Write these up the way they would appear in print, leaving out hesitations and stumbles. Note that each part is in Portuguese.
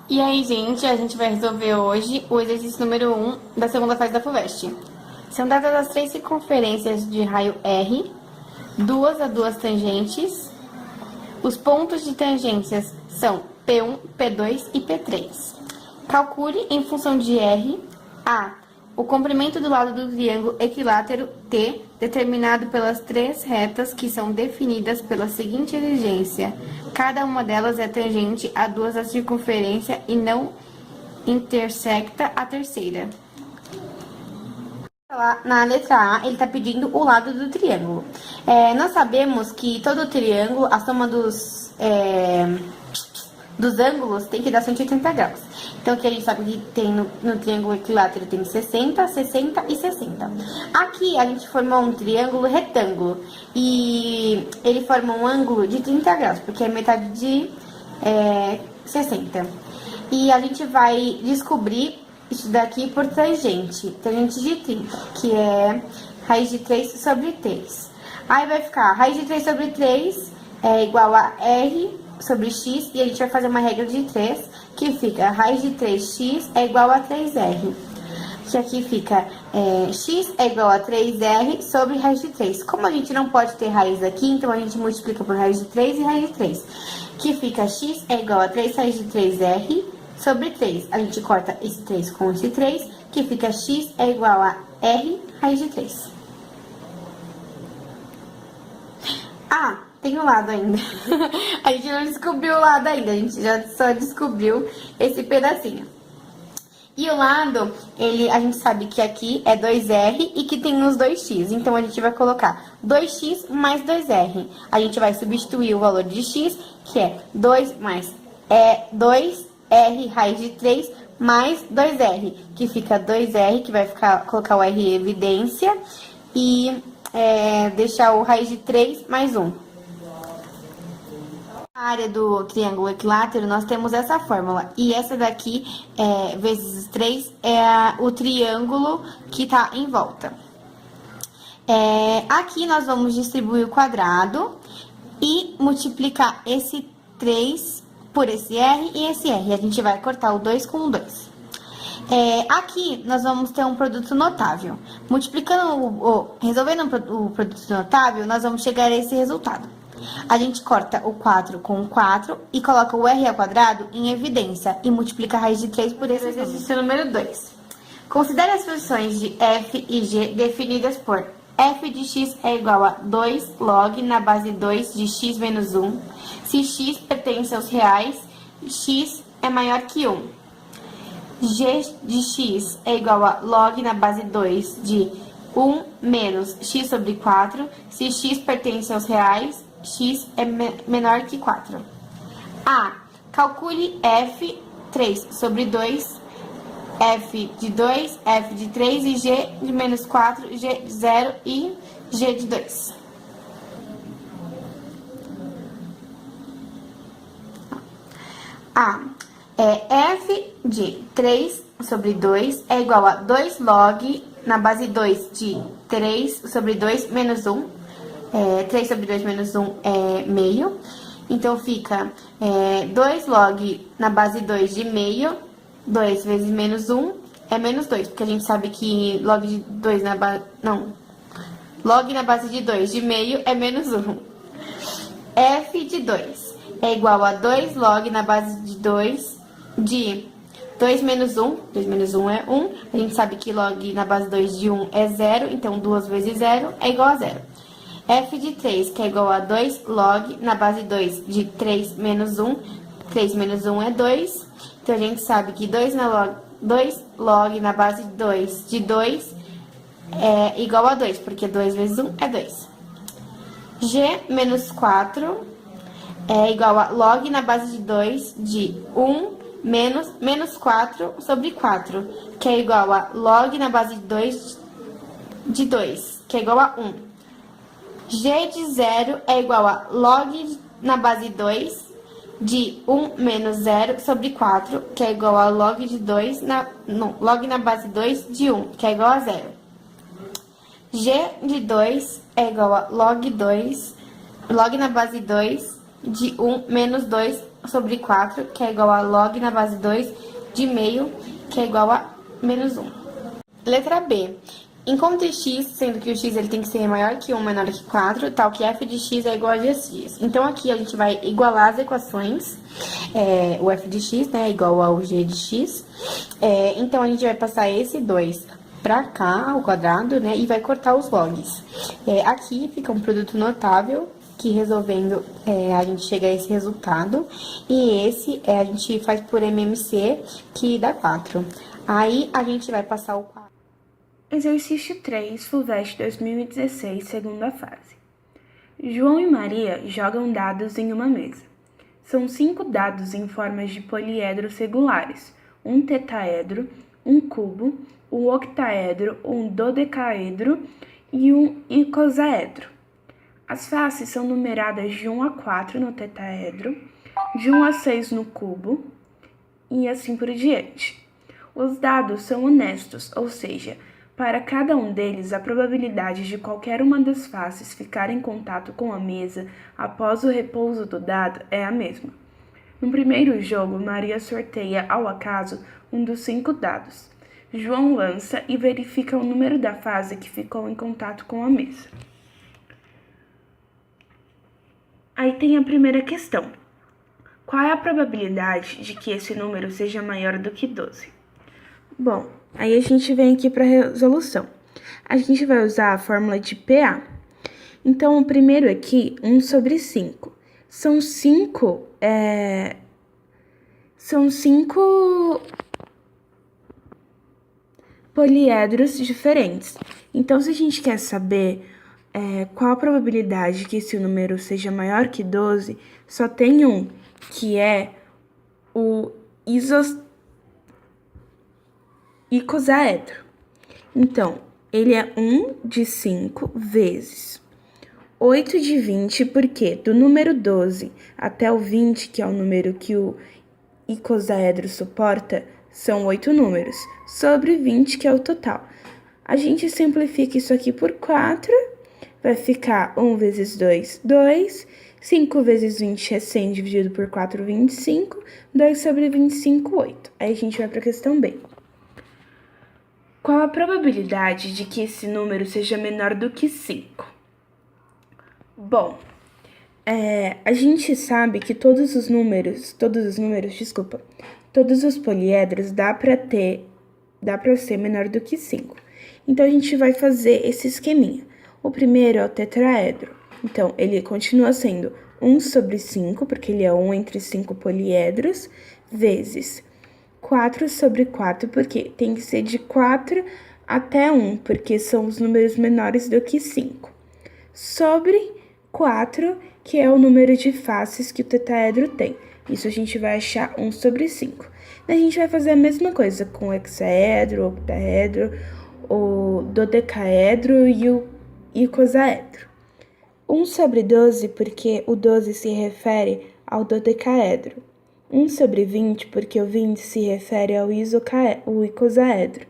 E aí, gente, a gente vai resolver hoje o exercício número 1 da segunda fase da FUVEST. São dadas as 3 circunferências de raio R, 2 a 2 tangentes. Os pontos de tangências são P1, P2 e P3. Calcule, em função de R, o comprimento do lado do triângulo equilátero T, determinado pelas 3 retas que são definidas pela seguinte exigência. Cada uma delas é tangente a 2 da circunferência e não intersecta a terceira. Lá na letra A, ele está pedindo o lado do triângulo. Nós sabemos que todo triângulo, a soma dos ângulos tem que dar 180 graus. Então, aqui a gente sabe que tem no triângulo equilátero tem 60, 60 e 60. Aqui a gente formou um triângulo retângulo e ele forma um ângulo de 30 graus, porque é metade de 60. E a gente vai descobrir isso daqui por tangente de 30, que é raiz de 3 sobre 3. Aí vai ficar raiz de 3 sobre 3 é igual a R sobre x, e a gente vai fazer uma regra de 3, que fica raiz de 3x é igual a 3r. Que aqui fica x é igual a 3r sobre raiz de 3. Como a gente não pode ter raiz aqui, então a gente multiplica por raiz de 3 e raiz de 3. Que fica x é igual a 3 raiz de 3r sobre 3. A gente corta esse 3 com esse 3, que fica x é igual a r raiz de 3. Tem o lado ainda. A gente não descobriu o lado ainda, a gente já só descobriu esse pedacinho. E o lado, a gente sabe que aqui é 2r e que tem os 2x. Então, a gente vai colocar 2x mais 2r. A gente vai substituir o valor de x, que é 2 mais 2r raiz de 3 mais 2r, que fica 2r, que vai colocar o r em evidência, e deixar o raiz de 3 mais 1. Na área do triângulo equilátero, nós temos essa fórmula. E essa daqui, vezes 3, é o triângulo que está em volta. Aqui nós vamos distribuir o quadrado e multiplicar esse 3 por esse R e esse R. A gente vai cortar o 2 com o 2. Aqui nós vamos ter um produto notável. Resolvendo o produto notável, nós vamos chegar a esse resultado. A gente corta o 4 com o 4 e coloca o r ao quadrado em evidência e multiplica a raiz de 3 por esse exercício número 2. Considere as funções de f e g definidas por f de x é igual a 2 log na base 2 de x menos 1. Se x pertence aos reais, x é maior que 1. G de x é igual a log na base 2 de 1 menos x sobre 4. Se x pertence aos reais, x é menor que 4. Calcule f 3 sobre 2, f de 2, f de 3 e g de menos 4, g de 0 e g de 2. F de 3 sobre 2 é igual a 2 log na base 2 de 3 sobre 2 menos 1. 3 sobre 2 menos 1 é meio. Então, fica 2 log na base 2 de meio. 2 vezes menos 1 é menos 2. Porque a gente sabe que log de 2 na base... Não. Log na base de 2 de meio é menos 1. F de 2 é igual a 2 log na base de 2 de 2 menos 1. 2 menos 1 é 1. A gente sabe que log na base 2 de 1 é 0. Então, 2 vezes 0 é igual a 0. F de 3, que é igual a 2 log na base 2 de 3 menos 1. 3 menos 1 é 2. Então, a gente sabe que 2 log na base 2 de 2 é igual a 2, porque 2 vezes 1 é 2. G menos 4 é igual a log na base de 2 de 1 menos 4 sobre 4, que é igual a log na base de 2 de 2, que é igual a 1. G de 0 é igual a log na base 2 de 1 menos 0 sobre 4, que é igual a log de 2 log na base 2 de 1, que é igual a 0. G de 2 é igual a log na base 2 de 1 menos 2 sobre 4, que é igual a log na base 2 de meio, que é igual a menos 1. Letra B. Encontre x, sendo que o x ele tem que ser maior que 1, menor que 4, tal que f de x é igual a g de x. Então, aqui a gente vai igualar as equações, o f de x, né, é igual ao g de x. Então, a gente vai passar esse 2 pra cá, ao quadrado, né, e vai cortar os logs. Aqui fica um produto notável, que resolvendo a gente chega a esse resultado. E esse a gente faz por MMC, que dá 4. Aí, a gente vai passar o 4. Exercício 3, FUVEST 2016, segunda fase. João e Maria jogam dados em uma mesa. São 5 dados em formas de poliedros regulares, um tetaedro, um cubo, um octaedro, um dodecaedro e um icosaedro. As faces são numeradas de 1 a 4 no tetaedro, de 1 a 6 no cubo e assim por diante. Os dados são honestos, ou seja, para cada um deles, a probabilidade de qualquer uma das faces ficar em contato com a mesa após o repouso do dado é a mesma. No primeiro jogo, Maria sorteia ao acaso um dos 5 dados. João lança e verifica o número da fase que ficou em contato com a mesa. Aí tem a primeira questão. Qual é a probabilidade de que esse número seja maior do que 12? Bom, aí a gente vem aqui para a resolução. A gente vai usar a fórmula de PA. Então, o primeiro aqui, 1 sobre 5. São 5 poliedros diferentes. Então, se a gente quer saber qual a probabilidade que esse número seja maior que 12, só tem um, que é o icosaedro. Então, ele é 1 de 5 vezes 8 de 20, porque do número 12 até o 20, que é o número que o icosaedro suporta, são 8 números, sobre 20, que é o total. A gente simplifica isso aqui por 4, vai ficar 1 vezes 2, 2, 5 vezes 20 é 100 dividido por 4, 25, 2 sobre 25, 8. Aí a gente vai para a questão B. Qual a probabilidade de que esse número seja menor do que 5? Bom, a gente sabe que todos os poliedros dá para ser menor do que 5. Então, a gente vai fazer esse esqueminha. O primeiro é o tetraedro. Então, ele continua sendo 1 sobre 5, porque ele é 1 entre 5 poliedros, vezes 4 sobre 4, porque tem que ser de 4 até 1, porque são os números menores do que 5. Sobre 4, que é o número de faces que o tetaedro tem. Isso a gente vai achar 1 sobre 5. Daí a gente vai fazer a mesma coisa com o hexaedro, o octaedro, o dodecaedro e o icosaedro. 1 sobre 12, porque o 12 se refere ao dodecaedro. 1 sobre 20, porque o 20 se refere ao icosaedro.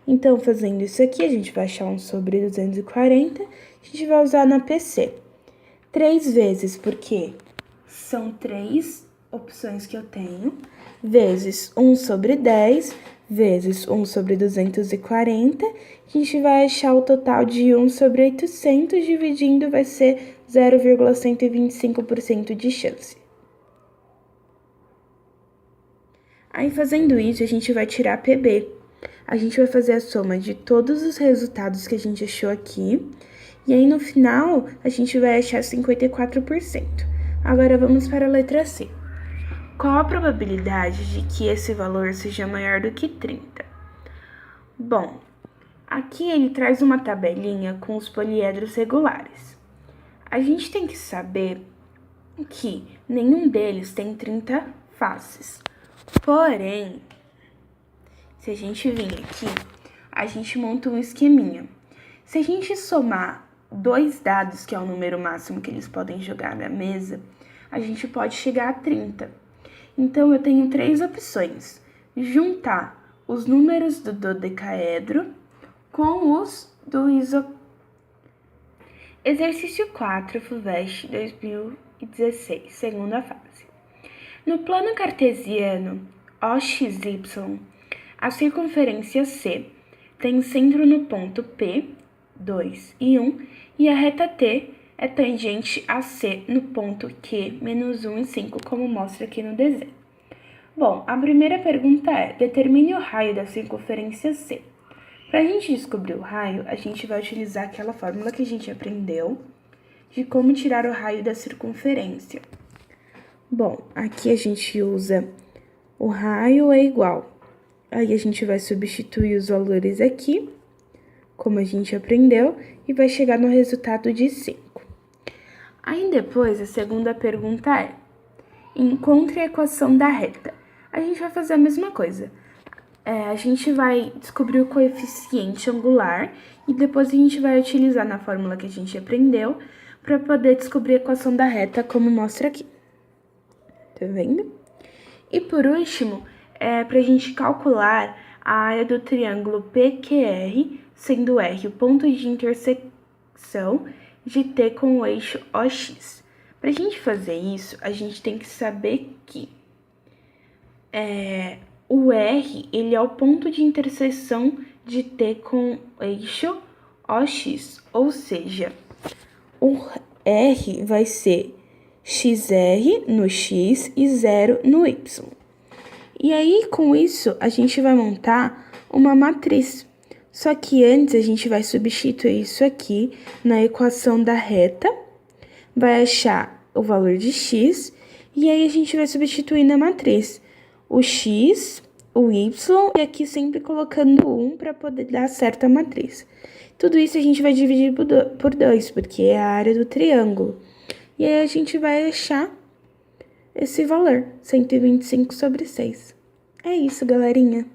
Então, fazendo isso aqui, a gente vai achar 1 sobre 240, a gente vai usar na PC. 3 vezes, porque são 3 opções que eu tenho, vezes 1 sobre 10, vezes 1 sobre 240, a gente vai achar o total de 1 sobre 800, dividindo vai ser 0,125% de chance. Aí, fazendo isso, a gente vai tirar PB. A gente vai fazer a soma de todos os resultados que a gente achou aqui. E aí, no final, a gente vai achar 54%. Agora, vamos para a letra C. Qual a probabilidade de que esse valor seja maior do que 30? Bom, aqui ele traz uma tabelinha com os poliedros regulares. A gente tem que saber que nenhum deles tem 30 faces. Porém, se a gente vir aqui, a gente monta um esqueminha. Se a gente somar 2 dados, que é o número máximo que eles podem jogar na mesa, a gente pode chegar a 30. Então, eu tenho 3 opções. Juntar os números do dodecaedro com os do Exercício 4, FUVEST 2016, segunda fase. No plano cartesiano OXY, a circunferência C tem centro no ponto P, 2 e 1, e a reta T é tangente a C no ponto Q, menos 1 e 5, como mostra aqui no desenho. Bom, a primeira pergunta é: determine o raio da circunferência C. Para a gente descobrir o raio, a gente vai utilizar aquela fórmula que a gente aprendeu de como tirar o raio da circunferência. Bom, aqui a gente usa o raio é igual. Aí a gente vai substituir os valores aqui, como a gente aprendeu, e vai chegar no resultado de 5. Aí depois, a segunda pergunta é: encontre a equação da reta. A gente vai fazer a mesma coisa. A gente vai descobrir o coeficiente angular e depois a gente vai utilizar na fórmula que a gente aprendeu para poder descobrir a equação da reta, como mostra aqui. Tá vendo? E por último, para a gente calcular a área do triângulo PQR, sendo R o ponto de intersecção de T com o eixo OX. Para a gente fazer isso, a gente tem que saber que o R ele é o ponto de interseção de T com o eixo OX, ou seja, o R vai ser XR no X e 0 no Y. E aí, com isso, a gente vai montar uma matriz. Só que antes, a gente vai substituir isso aqui na equação da reta, vai achar o valor de X, e aí a gente vai substituir na matriz o X, o Y, e aqui sempre colocando 1 para poder dar certo a matriz. Tudo isso a gente vai dividir por 2, porque é a área do triângulo. E aí a gente vai achar esse valor, 125/6. É isso, galerinha.